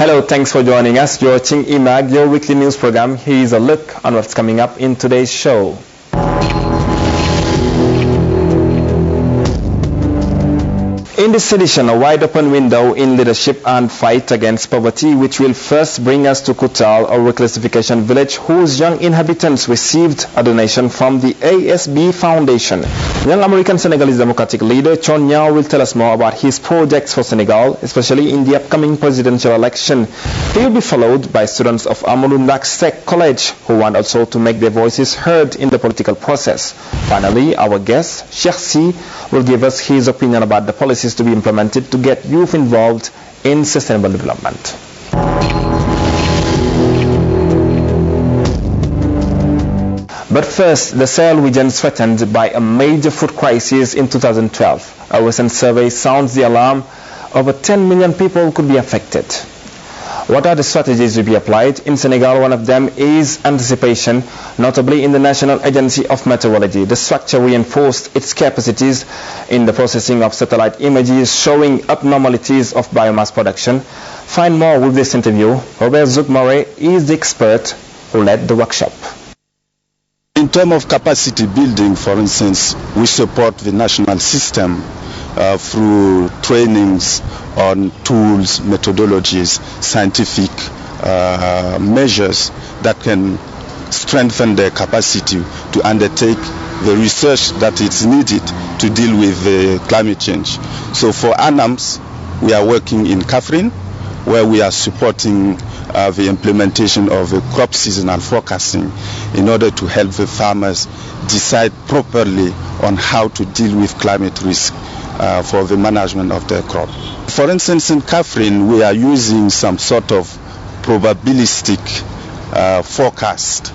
Hello, thanks for joining us. You're watching emag, your weekly news program. Here's a look on what's coming up in today's show. In this edition, a wide-open window in leadership and fight against poverty, which will first bring us to Kutal, a reclassification village whose young inhabitants received a donation from the ASB Foundation. Young American Senegalese Democratic leader Chon Nyao will tell us more about his projects for Senegal, especially in the upcoming presidential election. He will be followed by students of Amadou Ndak Seck College, who want also to make their voices heard in the political process. Finally, our guest, Sheikh Si, will give us his opinion about the policies to be implemented to get youth involved in sustainable development. But first, the Sahel region is threatened by a major food crisis in 2012. A recent survey sounds the alarm. Over 10 million people could be affected. What are the strategies to be applied? In Senegal, one of them is anticipation, notably in the National Agency of Meteorology. The structure reinforced its capacities in the processing of satellite images showing abnormalities of biomass production. Find more with this interview. Robert Zoukmare is the expert who led the workshop. In terms of capacity building, for instance, we support the national system through trainings on tools, methodologies, scientific measures that can strengthen their capacity to undertake the research that is needed to deal with climate change. So for ANAMS, we are working in Kafrine, where we are supporting the implementation of a crop seasonal forecasting in order to help the farmers decide properly on how to deal with climate risk for the management of their crop. For instance, in Kafrine, we are using some sort of probabilistic forecast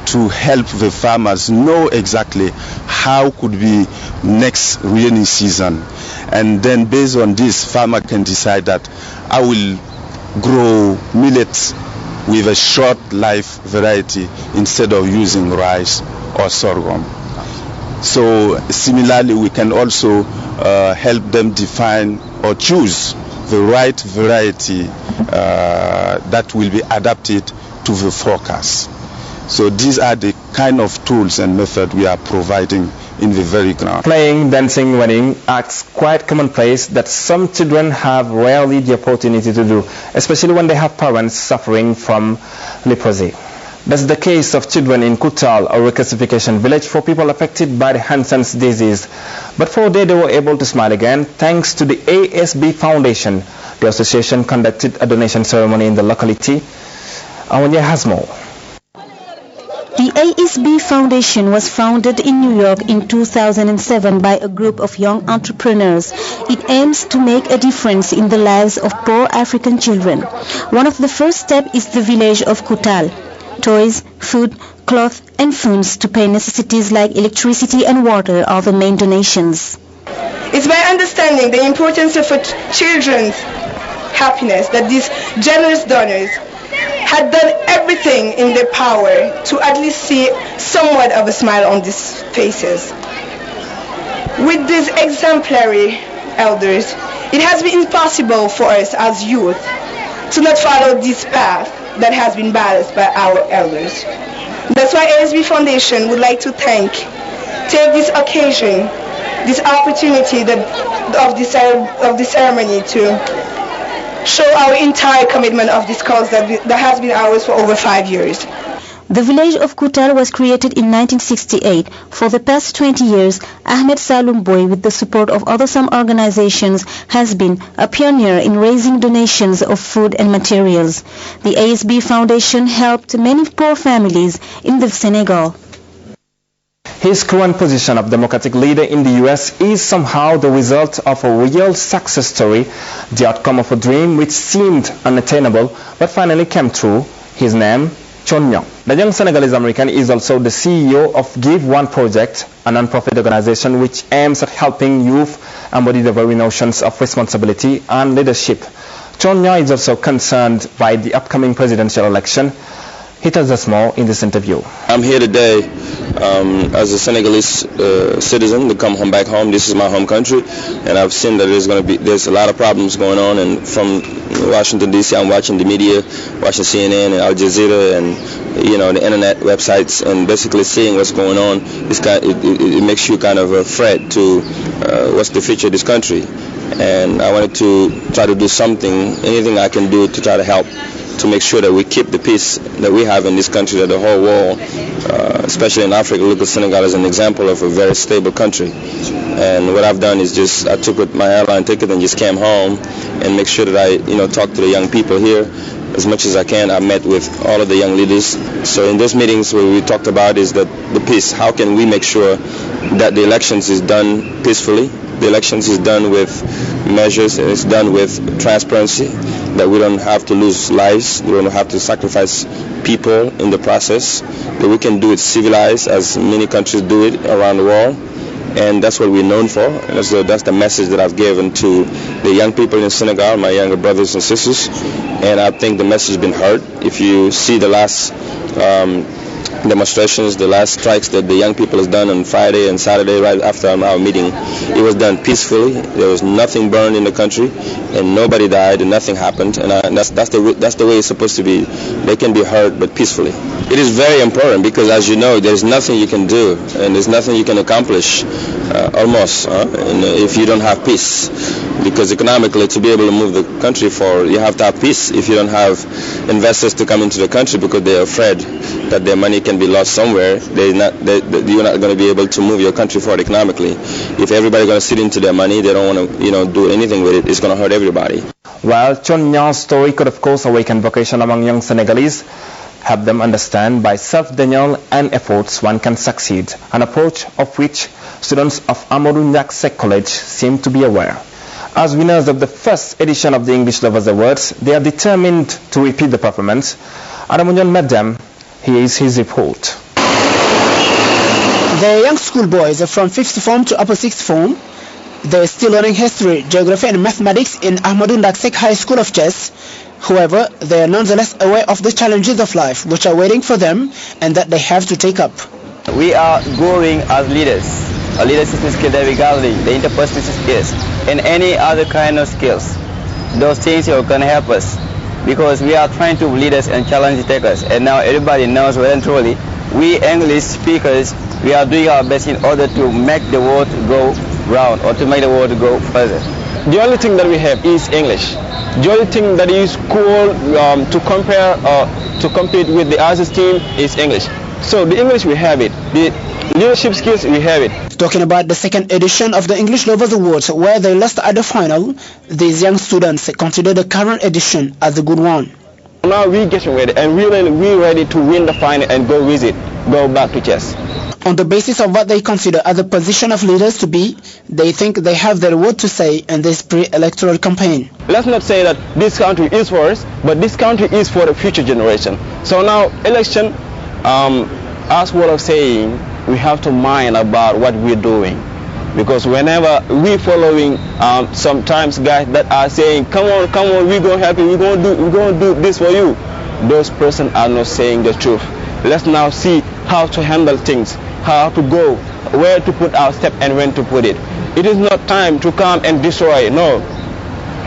to help the farmers know exactly how could be next rainy season. And then based on this, farmer can decide that I will grow millets with a short life variety instead of using rice or sorghum. So similarly, we can also help them define or choose the right variety that will be adapted to the forecast. So these are the kind of tools and methods we are providing in the very ground. Playing, dancing, running acts quite commonplace that some children have rarely the opportunity to do, especially when they have parents suffering from leprosy. That's the case of children in Kutal, a reclassification village for people affected by the Hansen's disease. But for a day they were able to smile again thanks to the ASB Foundation. The association conducted a donation ceremony in the locality. Awanya has more. The ASB Foundation was founded in New York in 2007 by a group of young entrepreneurs. It aims to make a difference in the lives of poor African children. One of the first steps is the village of Kutal. Toys, food, cloth and funds to pay necessities like electricity and water are the main donations. It's my understanding the importance of children's happiness that these generous donors had done everything in their power to at least see somewhat of a smile on these faces. With these exemplary elders, it has been impossible for us as youth to not follow this path that has been balanced by our elders. That's why ASB Foundation would like to take this occasion, this opportunity of the ceremony to show our entire commitment of this cause that has been ours for over 5 years. The village of Kutal was created in 1968. For the past 20 years, Ahmed Saloum Boy, with the support of other some organizations, has been a pioneer in raising donations of food and materials. The ASB Foundation helped many poor families in the Senegal. His current position of Democratic leader in the US is somehow the result of a real success story, the outcome of a dream which seemed unattainable but finally came true. His name, Chon Nyao. The young Senegalese American is also the CEO of Give One Project, a non-profit organization which aims at helping youth embody the very notions of responsibility and leadership. Chon Nyao is also concerned by the upcoming presidential election. He tells us more in this interview. I'm here today as a Senegalese citizen to come back home. This is my home country, and I've seen that there's a lot of problems going on. And from Washington D.C., I'm watching the media, watching CNN and Al Jazeera, and the internet websites, and basically seeing what's going on. It makes you kind of afraid to what's the future of this country. And I wanted to try to do something, anything I can do to try to help, to make sure that we keep the peace that we have in this country, that the whole world, especially in Africa, look at Senegal as an example of a very stable country. And what I've done is I took my airline ticket and just came home and make sure that I, talk to the young people here as much as I can. I met with all of the young leaders. So in those meetings, what we talked about is that the peace. How can we make sure that the elections is done peacefully? The elections is done with measures, and it's done with transparency, that we don't have to lose lives, we don't have to sacrifice people in the process, that we can do it civilized as many countries do it around the world. And that's what we're known for. And that's the message that I've given to the young people in Senegal, my younger brothers and sisters. And I think the message has been heard. If you see the last demonstrations, the last strikes that the young people has done on Friday and Saturday right after our meeting, it was done peacefully. There was nothing burned in the country, and nobody died, and nothing happened. And that's the way it's supposed to be. They can be heard, but peacefully. It is very important because, as you know, there's nothing you can do, and there's nothing you can accomplish if you don't have peace. Because economically, to be able to move the country forward, you have to have peace. If you don't have investors to come into the country because they're afraid that their money can be lost somewhere, you're not going to be able to move your country forward economically. If everybody's going to sit into their money, they don't want to do anything with it. It's going to hurt everybody. Well, Chon Nyan's story could of course awaken vocation among young Senegalese, help them understand by self-denial and efforts one can succeed, an approach of which students of Amadou Ndiack Seck College seem to be aware. As winners of the first edition of the English Lovers Awards, they are determined to repeat the performance. Adamunyon met them. Here is his report. They are young schoolboys from 5th form to upper 6th form. They are still learning history, geography and mathematics in Amadou Ndiack Seck High School of Chess. However, they are nonetheless aware of the challenges of life which are waiting for them and that they have to take up. We are growing as leaders. A leadership skill that regardless the interpersonal skills and any other kind of skills. Those things are going to help us because we are trying to lead us and challenge takers. And now everybody knows well and truly, we English speakers, we are doing our best in order to make the world go round or to make the world go further. The only thing that we have is English. The only thing that is cool to compare or to compete with the other team is English. So the English, we have it. The leadership skills, we have it. Talking about the second edition of the English Lovers Awards, where they lost at the final, these young students consider the current edition as a good one. Now we're getting ready, and we're ready to win the final and go back to chess. On the basis of what they consider as a position of leaders to be, they think they have their word to say in this pre-electoral campaign. Let's not say that this country is for us, but this country is for the future generation. So now election, as what I'm saying, we have to mind about what we're doing, because whenever we're following sometimes guys that are saying come on, we're going to help you, we're going to do this for you, those persons are not saying the truth. Let's now see how to handle things, how to go, where to put our step and when to put it. It is not time to come and destroy. No,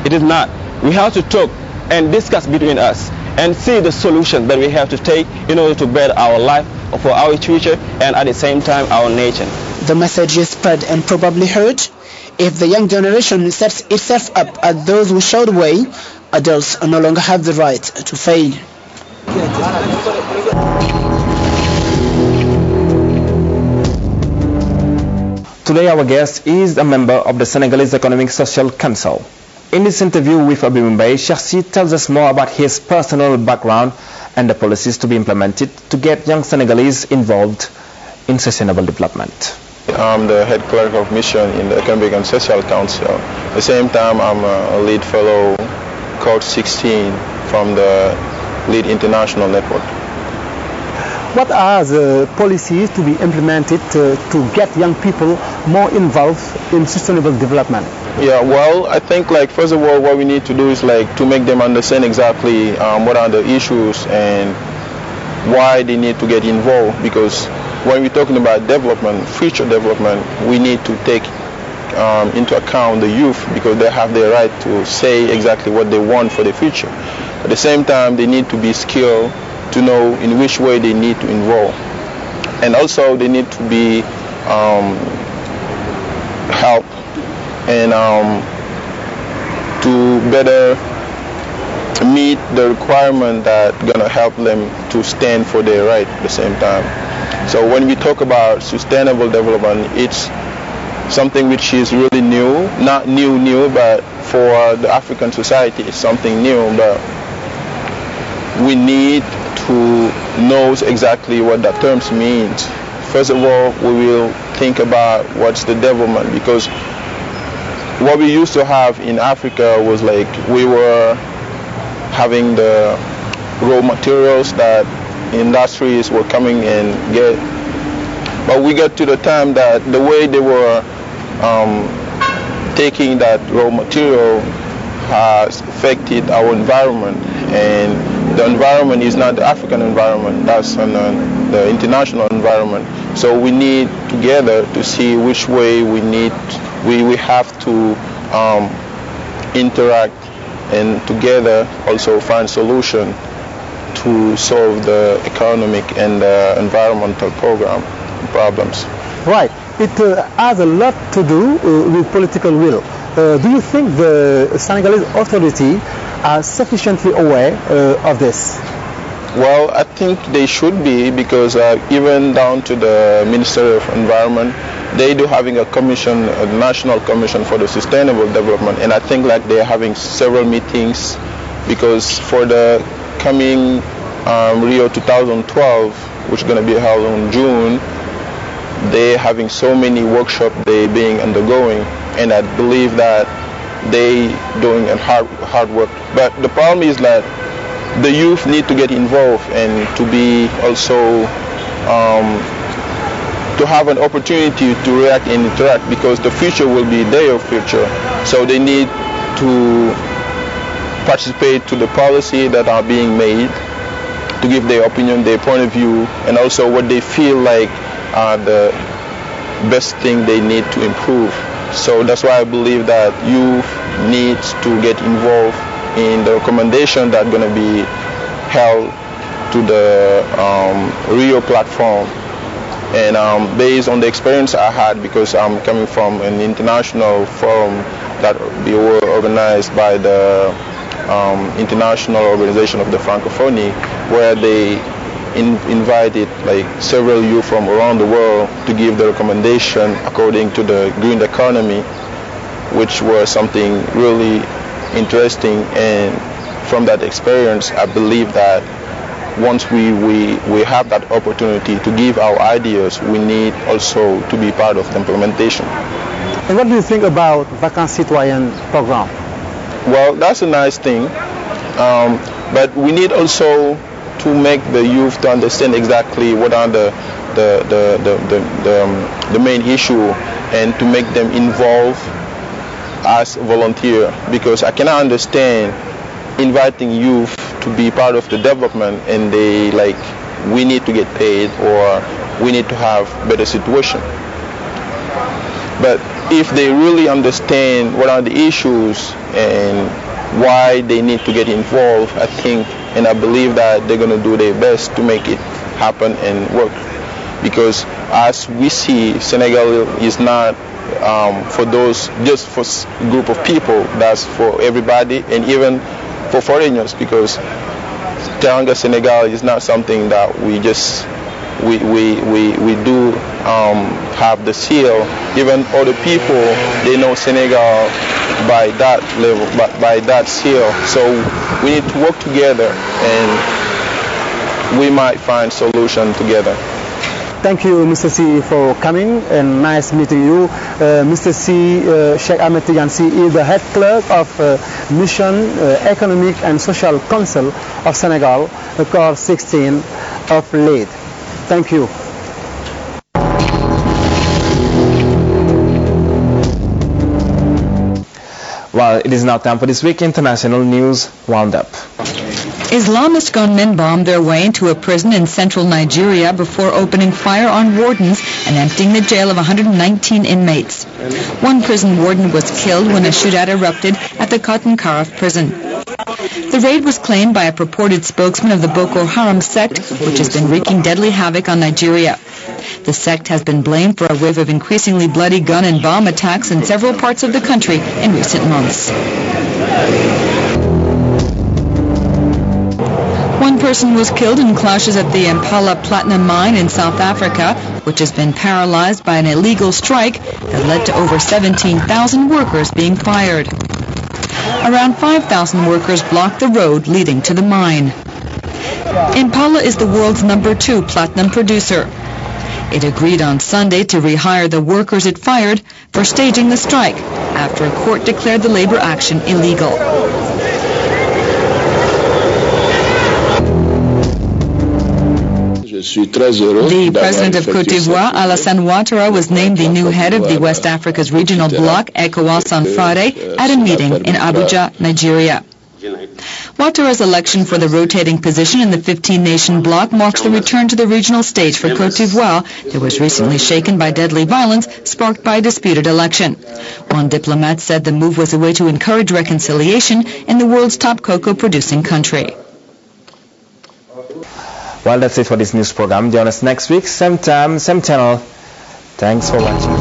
it is not. We have to talk and discuss between us and see the solution that we have to take in order to better our life, for our future, and at the same time our nation. The message is spread and probably heard. If the young generation sets itself up as those who show the way, adults no longer have the right to fail. Today our guest is a member of the Senegalese Economic Social Council. In this interview with Abimumbai, Chersi tells us more about his personal background and the policies to be implemented to get young Senegalese involved in sustainable development. I'm the head clerk of mission in the Economic and Social Council. At the same time, I'm a lead fellow, Code 16 from the Lead International Network. What are the policies to be implemented to get young people more involved in sustainable development? Yeah, well, I think first of all, what we need to do is to make them understand exactly what are the issues and why they need to get involved, because when we're talking about development, future development, we need to take into account the youth, because they have the right to say exactly what they want for the future. At the same time, they need to be skilled to know in which way they need to involve. And also they need to be help and to better meet the requirement that gonna help them to stand for their right at the same time. So when we talk about sustainable development, it's something which is really new, not new, but for the African society it's something new, but we need to know exactly what that term means. First of all, we will think about what's the development, because what we used to have in Africa was like we were having the raw materials that industries were coming and get, but we got to the time that the way they were taking that raw material has affected our environment, and the environment is not the African environment, that's the international environment. So we need together to see which way we have to interact and together also find solution to solve the economic and environmental problems. Right. It has a lot to do with political will. Do you think the Senegalese authority are sufficiently aware of this? Well, I think they should be, because even down to the Ministry of Environment, they do having a commission, a national commission for the sustainable development, and I think like they're having several meetings, because for the coming Rio 2012, which is going to be held in June, they're having so many workshops they being undergoing, and I believe that they doing a hard work. But the problem is that the youth need to get involved and to be also to have an opportunity to react and interact, because the future will be their future. So they need to participate to the policy that are being made, to give their opinion, their point of view, and also what they feel like are the best thing they need to improve. So that's why I believe that youth needs to get involved in the recommendation that are going to be held to the Rio platform. And based on the experience I had, because I'm coming from an international forum that we were organized by the International Organization of the Francophonie, where they invited like several youth from around the world to give the recommendation according to the green economy, which was something really interesting. And from that experience, I believe that once we have that opportunity to give our ideas, we need also to be part of the implementation. And what do you think about Vacances Citoyennes program? Well, that's a nice thing, but we need also to make the youth to understand exactly what are the main issue, and to make them involved as volunteer, because I cannot understand inviting youth to be part of the development and they like we need to get paid or we need to have better situation. But if they really understand what are the issues and why they need to get involved, I think and I believe that they're going to do their best to make it happen and work. Because as we see, Senegal is not for those, just for a group of people, that's for everybody and even for foreigners, because Teranga Senegal is not something that we just we do have the seal. Even other people, they know Senegal by that level, by that seal. So we need to work together and we might find solution together. Thank you, Mr. C, for coming, and nice meeting you. Mr. C, Sheikh Ahmed Tidiane C is the head clerk of Mission Economic and Social Council of Senegal, Corps 16 of Leyde. Thank you. Well, it is now time for this week international news roundup. Islamist gunmen bombed their way into a prison in central Nigeria before opening fire on wardens and emptying the jail of 119 inmates. One prison warden was killed when a shootout erupted at the Cotton Karaf prison. The raid was claimed by a purported spokesman of the Boko Haram sect, which has been wreaking deadly havoc on Nigeria. The sect has been blamed for a wave of increasingly bloody gun and bomb attacks in several parts of the country in recent months. One person was killed in clashes at the Impala platinum mine in South Africa, which has been paralyzed by an illegal strike that led to over 17,000 workers being fired. Around 5,000 workers blocked the road leading to the mine. Impala is the world's #2 platinum producer. It agreed on Sunday to rehire the workers it fired for staging the strike after a court declared the labor action illegal. The president of Cote d'Ivoire, Alassane Ouattara, was named the new head of the West Africa's regional bloc, ECOWAS, on Friday at a meeting in Abuja, Nigeria. Ouattara's election for the rotating position in the 15-nation bloc marks the return to the regional stage for Cote d'Ivoire that was recently shaken by deadly violence sparked by a disputed election. One diplomat said the move was a way to encourage reconciliation in the world's top cocoa-producing country. Well, that's it for this news program. Join us next week, same time, same channel. Thanks for watching.